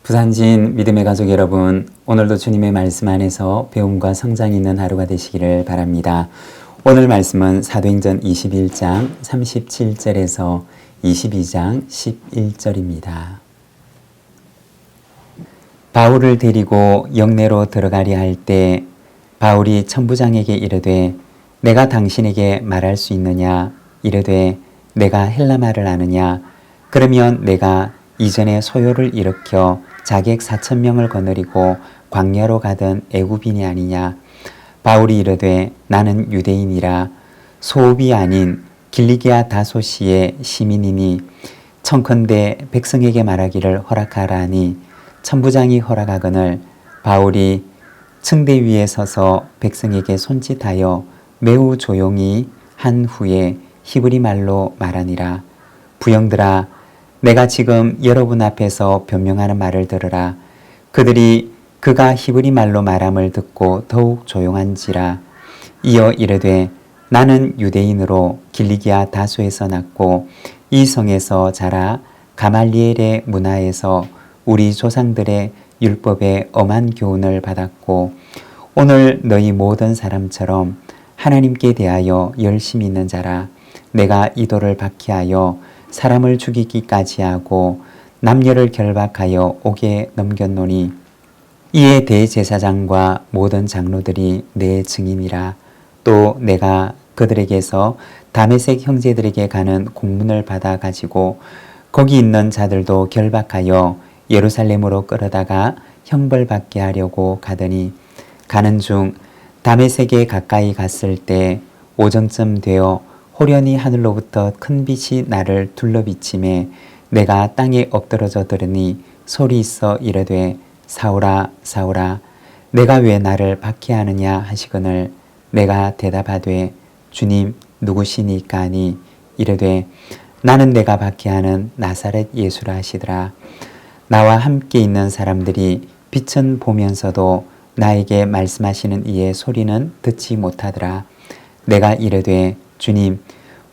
부산진 믿음의 가족 여러분, 오늘도 주님의 말씀 안에서 배움과 성장이 있는 하루가 되시기를 바랍니다. 오늘 말씀은 사도행전 21장 37절에서 22장 11절입니다. 바울을 데리고 영내로 들어가려 할 때 바울이 천부장에게 이르되 내가 당신에게 말할 수 있느냐? 이르되 내가 헬라말을 아느냐? 그러면 내가 이전에 소요를 일으켜 자객 4,000명을 거느리고 광야로 가던 애굽인이 아니냐? 바울이 이르되 나는 유대인이라 소읍이 아닌 길리기아 다소시의 시민이니 청컨대 백성에게 말하기를 허락하라니 천부장이 허락하거늘 바울이 층대 위에 서서 백성에게 손짓하여 매우 조용히 한 후에 히브리 말로 말하니라. 부형들아, 내가 지금 여러분 앞에서 변명하는 말을 들으라. 그들이 그가 히브리 말로 말함을 듣고 더욱 조용한지라. 이어 이르되 나는 유대인으로 길리기아 다소에서 났고 이 성에서 자라 가말리엘의 문화에서 우리 조상들의 율법의 엄한 교훈을 받았고 오늘 너희 모든 사람처럼 하나님께 대하여 열심히 있는 자라. 내가 이도를 박해하여 사람을 죽이기까지 하고 남녀를 결박하여 옥에 넘겼노니 이에 대제사장과 모든 장로들이 내 증인이라. 또 내가 그들에게서 다메섹 형제들에게 가는 공문을 받아 가지고 거기 있는 자들도 결박하여 예루살렘으로 끌어다가 형벌받게 하려고 가더니 가는 중 다메섹에 가까이 갔을 때 오전쯤 되어 호련히 하늘로부터 큰 빛이 나를 둘러비치매 내가 땅에 엎드러져 들으니 소리 있어 이르되 사울아 사울아 내가 왜 나를 박해하느냐 하시거늘 내가 대답하되 주님 누구시니까 하니 이르되 나는 내가 박해하는 나사렛 예수라 하시더라. 나와 함께 있는 사람들이 빛은 보면서도 나에게 말씀하시는 이의 소리는 듣지 못하더라. 내가 이르되 주님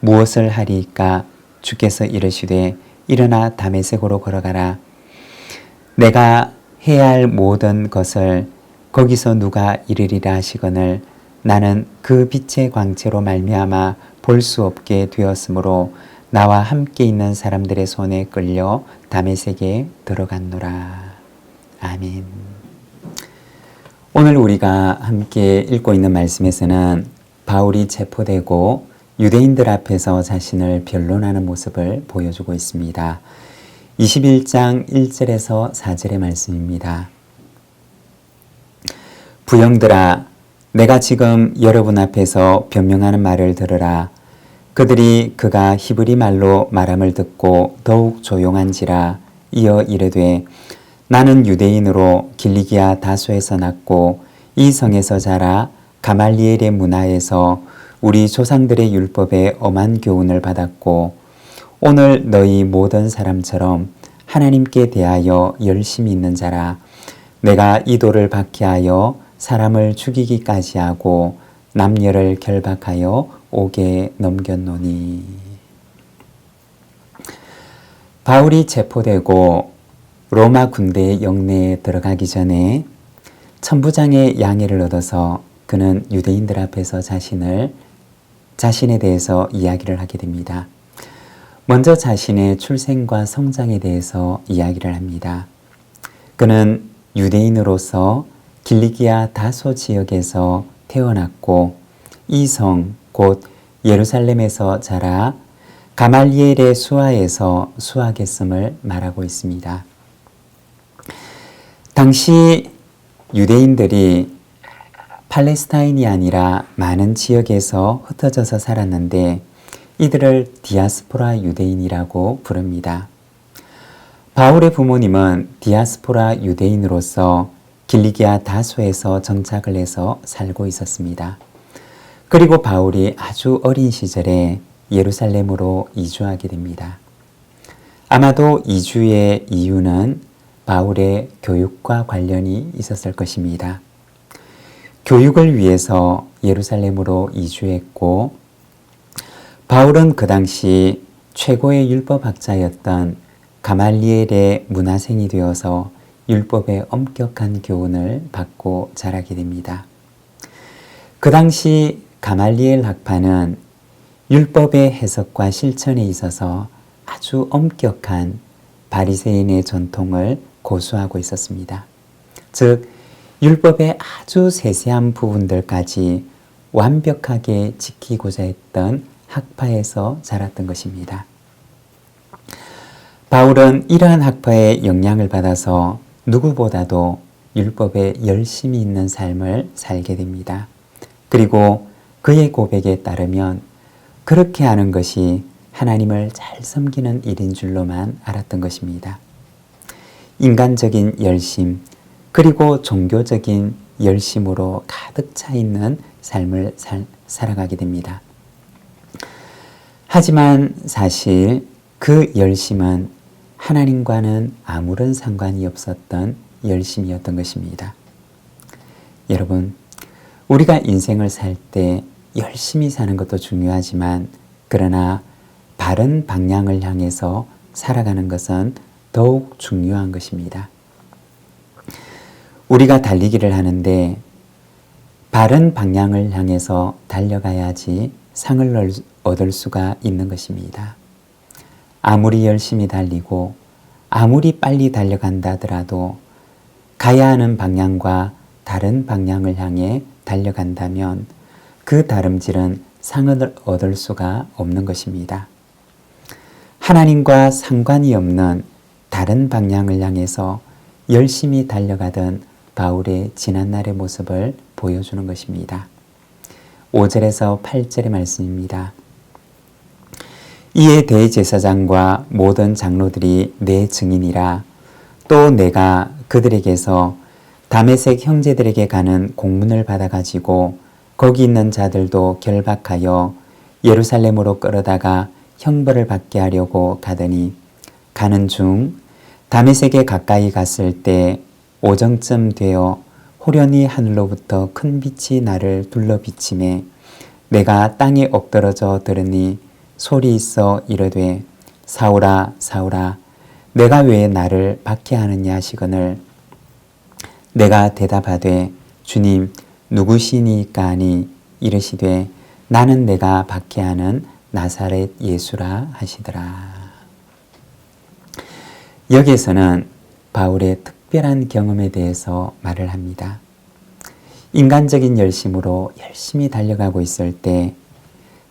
무엇을 하리이까? 주께서 이르시되 일어나 다메섹으로 걸어가라. 내가 해야 할 모든 것을 거기서 누가 이르리라 하시거늘 나는 그 빛의 광채로 말미암아 볼 수 없게 되었으므로 나와 함께 있는 사람들의 손에 끌려 다메섹에 들어갔노라. 아멘. 오늘 우리가 함께 읽고 있는 말씀에서는 바울이 체포되고 유대인들 앞에서 자신을 변론하는 모습을 보여주고 있습니다. 21장 1절에서 4절의 말씀입니다. 부형들아, 내가 지금 여러분 앞에서 변명하는 말을 들으라. 그들이 그가 히브리 말로 말함을 듣고 더욱 조용한지라. 이어 이르되 나는 유대인으로 길리기아 다소에서 났고 이 성에서 자라 가말리엘의 문화에서 우리 조상들의 율법의 엄한 교훈을 받았고 오늘 너희 모든 사람처럼 하나님께 대하여 열심히 있는 자라. 내가 이도를 박해하여 사람을 죽이기까지 하고 남녀를 결박하여 옥에 넘겼노니. 바울이 체포되고 로마 군대의 영내에 들어가기 전에 천부장의 양해를 얻어서 그는 유대인들 앞에서 자신에 대해서 이야기를 하게 됩니다. 먼저 자신의 출생과 성장에 대해서 이야기를 합니다. 그는 유대인으로서 길리기아 다소 지역에서 태어났고 이 성 곧 예루살렘에서 자라 가말리엘의 수하에서 수학했음을 말하고 있습니다. 당시 유대인들이 팔레스타인이 아니라 많은 지역에서 흩어져서 살았는데 이들을 디아스포라 유대인이라고 부릅니다. 바울의 부모님은 디아스포라 유대인으로서 길리기아 다소에서 정착을 해서 살고 있었습니다. 그리고 바울이 아주 어린 시절에 예루살렘으로 이주하게 됩니다. 아마도 이주의 이유는 바울의 교육과 관련이 있었을 것입니다. 교육을 위해서 예루살렘으로 이주했고 바울은 그 당시 최고의 율법학자였던 가말리엘의 문화생이 되어서 율법의 엄격한 교훈을 받고 자라게 됩니다. 그 당시 가말리엘 학파는 율법의 해석과 실천에 있어서 아주 엄격한 바리새인의 전통을 고수하고 있었습니다. 즉 율법의 아주 세세한 부분들까지 완벽하게 지키고자 했던 학파에서 자랐던 것입니다. 바울은 이러한 학파의 영향을 받아서 누구보다도 율법에 열심히 있는 삶을 살게 됩니다. 그리고 그의 고백에 따르면 그렇게 하는 것이 하나님을 잘 섬기는 일인 줄로만 알았던 것입니다. 인간적인 열심 그리고 종교적인 열심으로 가득 차 있는 삶을 살아가게 됩니다. 하지만 사실 그 열심은 하나님과는 아무런 상관이 없었던 열심이었던 것입니다. 여러분, 우리가 인생을 살 때 열심히 사는 것도 중요하지만 그러나 바른 방향을 향해서 살아가는 것은 더욱 중요한 것입니다. 우리가 달리기를 하는데 바른 방향을 향해서 달려가야지 상을 얻을 수가 있는 것입니다. 아무리 열심히 달리고 아무리 빨리 달려간다 하더라도 가야 하는 방향과 다른 방향을 향해 달려간다면 그 다름질은 상을 얻을 수가 없는 것입니다. 하나님과 상관이 없는 다른 방향을 향해서 열심히 달려가던 바울의 지난날의 모습을 보여주는 것입니다. 5절에서 8절의 말씀입니다. 이에 대제사장과 모든 장로들이 내 증인이라. 또 내가 그들에게서 다메섹 형제들에게 가는 공문을 받아가지고 거기 있는 자들도 결박하여 예루살렘으로 끌어다가 형벌을 받게 하려고 가더니 가는 중 다메섹에 가까이 갔을 때 오정쯤 되어 호련히 하늘로부터 큰 빛이 나를 둘러 비치매 내가 땅에 엎드러져 들으니 소리 있어 이르되 사울아 사울아 내가 왜 나를 박해하느냐 하시거늘 내가 대답하되 주님 누구시니까 하니 이르시되 나는 내가 박해하는 나사렛 예수라 하시더라. 여기에서는 바울의 특별한 경험에 대해서 말을 합니다. 인간적인 열심으로 열심히 달려가고 있을 때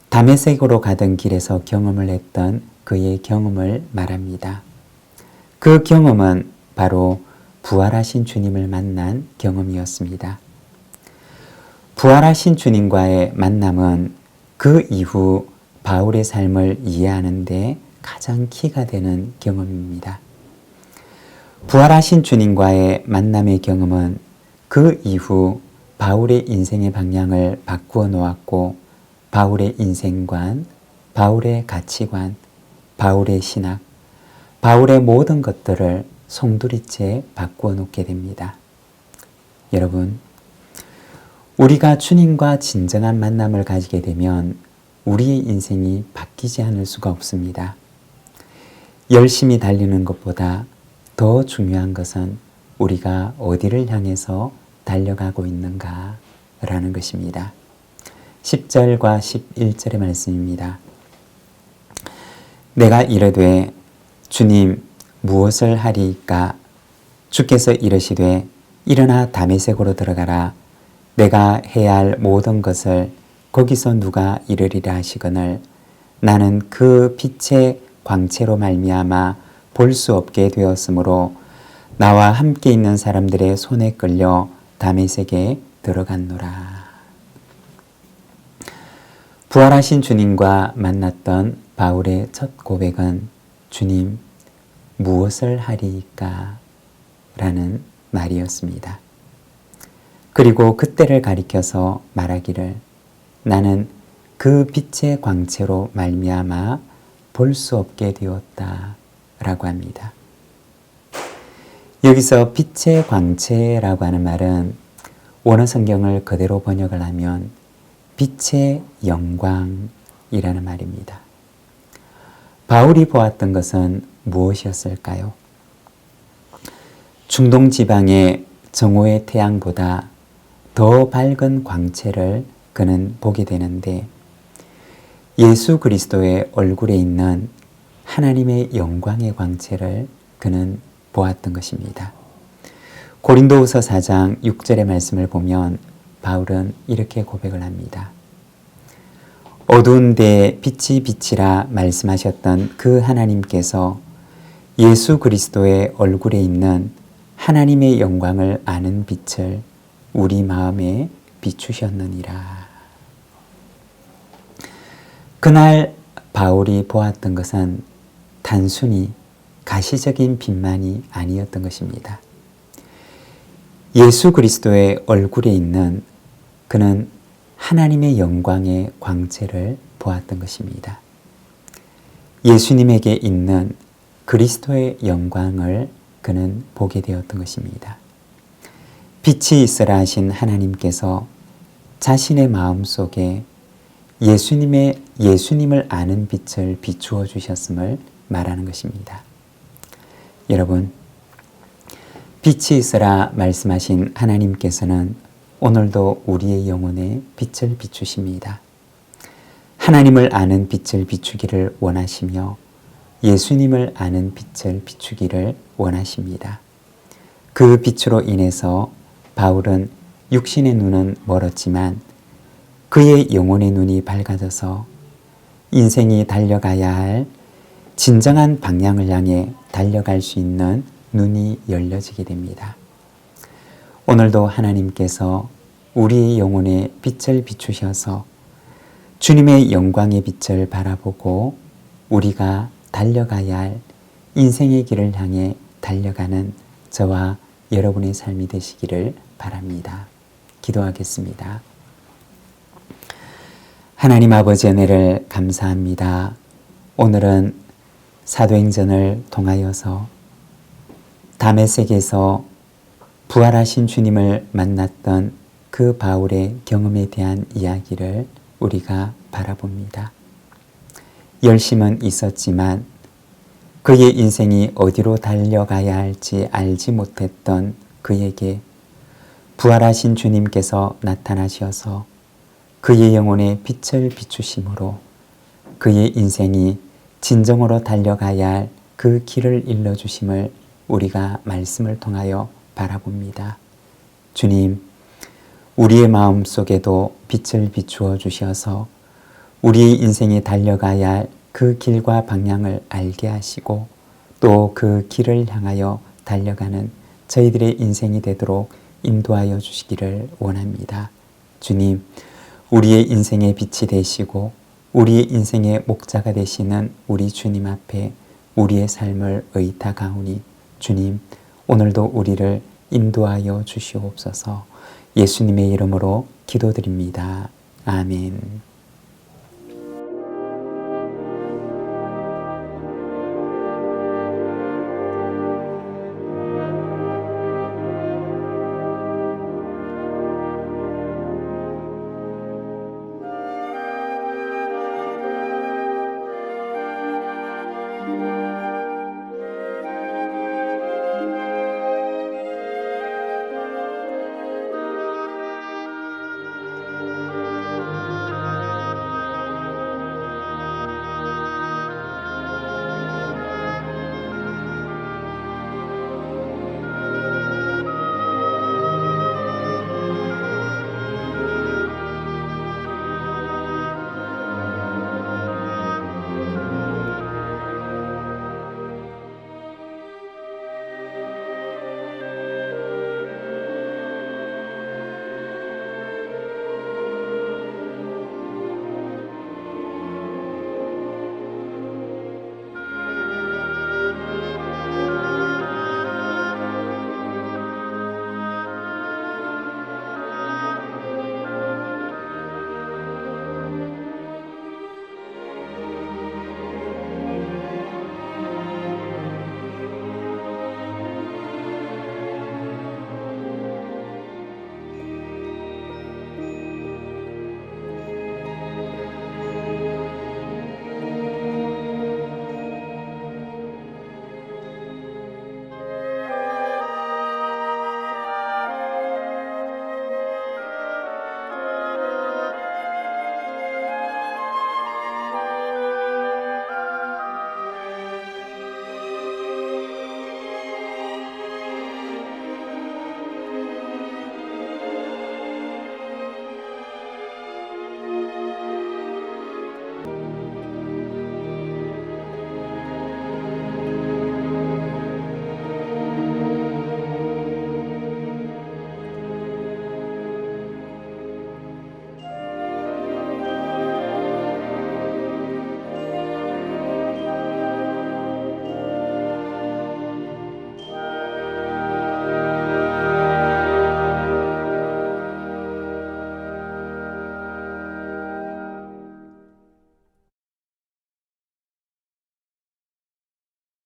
다메섹으로 가던 길에서 경험을 했던 그의 경험을 말합니다. 그 경험은 바로 부활하신 주님을 만난 경험이었습니다. 부활하신 주님과의 만남은 그 이후 바울의 삶을 이해하는 데 가장 키가 되는 경험입니다. 부활하신 주님과의 만남의 경험은 그 이후 바울의 인생의 방향을 바꾸어 놓았고 바울의 인생관, 바울의 가치관, 바울의 신학, 바울의 모든 것들을 송두리째 바꾸어 놓게 됩니다. 여러분, 우리가 주님과 진정한 만남을 가지게 되면 우리의 인생이 바뀌지 않을 수가 없습니다. 열심히 달리는 것보다 더 중요한 것은 우리가 어디를 향해서 달려가고 있는가라는 것입니다. 10절과 11절의 말씀입니다. 내가 이르되 주님 무엇을 하리이까? 주께서 이르시되 일어나 다메섹으로 들어가라. 내가 해야 할 모든 것을 거기서 누가 이르리라 하시거늘 나는 그 빛의 광채로 말미암아 볼 수 없게 되었으므로 나와 함께 있는 사람들의 손에 끌려 다메섹에 들어갔노라. 부활하신 주님과 만났던 바울의 첫 고백은 주님 무엇을 하리이까? 라는 말이었습니다. 그리고 그때를 가리켜서 말하기를 나는 그 빛의 광채로 말미암아 볼 수 없게 되었다 라고 합니다. 여기서 빛의 광채라고 하는 말은 원어 성경을 그대로 번역을 하면 빛의 영광이라는 말입니다. 바울이 보았던 것은 무엇이었을까요? 중동 지방의 정오의 태양보다 더 밝은 광채를 그는 보게 되는데 예수 그리스도의 얼굴에 있는 하나님의 영광의 광채를 그는 보았던 것입니다. 고린도후서 4장 6절의 말씀을 보면 바울은 이렇게 고백을 합니다. 어두운 데에 빛이 비치라 말씀하셨던 그 하나님께서 예수 그리스도의 얼굴에 있는 하나님의 영광을 아는 빛을 우리 마음에 비추셨느니라. 그날 바울이 보았던 것은 단순히 가시적인 빛만이 아니었던 것입니다. 예수 그리스도의 얼굴에 있는 그는 하나님의 영광의 광채를 보았던 것입니다. 예수님에게 있는 그리스도의 영광을 그는 보게 되었던 것입니다. 빛이 있으라 하신 하나님께서 자신의 마음속에 예수님을 아는 빛을 비추어 주셨음을 말하는 것입니다. 여러분, 빛이 있으라 말씀하신 하나님께서는 오늘도 우리의 영혼에 빛을 비추십니다. 하나님을 아는 빛을 비추기를 원하시며 예수님을 아는 빛을 비추기를 원하십니다. 그 빛으로 인해서 바울은 육신의 눈은 멀었지만 그의 영혼의 눈이 밝아져서 인생이 달려가야 할 진정한 방향을 향해 달려갈 수 있는 눈이 열려지게 됩니다. 오늘도 하나님께서 우리의 영혼에 빛을 비추셔서 주님의 영광의 빛을 바라보고 우리가 달려가야 할 인생의 길을 향해 달려가는 저와 여러분의 삶이 되시기를 바랍니다. 기도하겠습니다. 하나님 아버지 은혜를 감사합니다. 오늘은 사도행전을 통하여서 다메섹에서 부활하신 주님을 만났던 그 바울의 경험에 대한 이야기를 우리가 바라봅니다. 열심은 있었지만 그의 인생이 어디로 달려가야 할지 알지 못했던 그에게 부활하신 주님께서 나타나셔서 그의 영혼에 빛을 비추심으로 그의 인생이 진정으로 달려가야 할 그 길을 일러주심을 우리가 말씀을 통하여 바라봅니다. 주님, 우리의 마음 속에도 빛을 비추어 주셔서 우리의 인생이 달려가야 할 그 길과 방향을 알게 하시고 또 그 길을 향하여 달려가는 저희들의 인생이 되도록 인도하여 주시기를 원합니다. 주님, 우리의 인생의 빛이 되시고 우리의 인생의 목자가 되시는 우리 주님 앞에 우리의 삶을 의탁하오니 주님, 오늘도 우리를 인도하여 주시옵소서. 예수님의 이름으로 기도드립니다. 아멘.